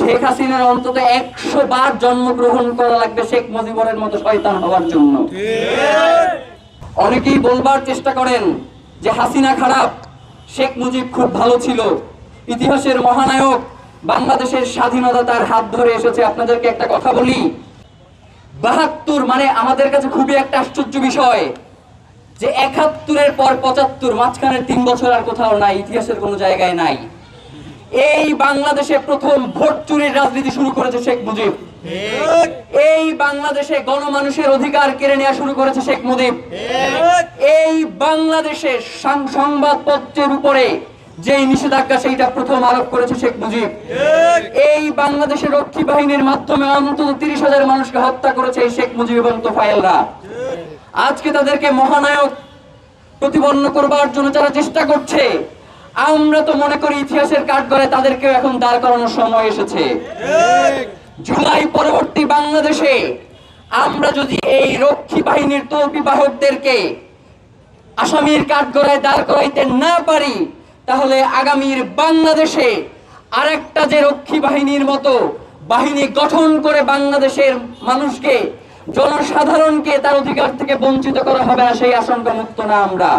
শেখ হাসিনার অন্তত 100 বার জন্মগ্রহণ করা লাগবে শেখ মুজিবুরের মতো শয়তান হওয়ার জন্য। অনেকেই বলবার চেষ্টা করেন যে হাসিনা খারাপ, শেখ মুজিব খুব ভালো ছিল, ইতিহাসের মহানায়ক, বাংলাদেশের স্বাধীনতা তার হাত ধরে এসেছে। আপনাদেরকে একটা কথা বলি, 72 মানে আমাদের কাছে খুবই একটা আশ্চর্য বিষয় যে 71-এর পর 75, মাঝখানের 3 বছর আর কোথাও নাই, ইতিহাসের কোনো জায়গায় নাই। এই বাংলাদেশে প্রথম ভোট চুরির রাজনীতি শুরু করেছে শেখ মুজিব। এই বাংলাদেশে গণমানুষের অধিকার কেড়ে নেওয়া শুরু করেছে শেখ মুজিব। এই বাংলাদেশে সংবাদপত্রের উপরে যে নিষেধাজ্ঞা সেইটা প্রথম আরোপ করেছে শেখ মুজিব। এই বাংলাদেশের রক্ষী বাহিনীর মাধ্যমে অন্তত 30,000 মানুষকে হত্যা করেছে এই শেখ মুজিব এবং তোফায়েলরা। আজকে তাদেরকে মহানায়ক প্রতিপন্ন করবার জন্য যারা চেষ্টা করছে, আমরা তো মনে করি ইতিহাসের কাঠগড়ায় তাদেরকে এখন দাঁড় করানোর সময় এসেছে। জুলাই পরবর্তী বাংলাদেশে আমরা যদি এই রক্ষী বাহিনীর তৌফি বাহকদেরকে আসামির কাঠগড়ায় দাঁড় করাইতে না পারি, তাহলে আগামীর বাংলাদেশে আরেকটা যে রক্ষী বাহিনীর মতো বাহিনী গঠন করে বাংলাদেশের মানুষকে, জনসাধারণকে তার অধিকার থেকে বঞ্চিত করা হবে না, সেই আশঙ্কা মুক্ত না আমরা।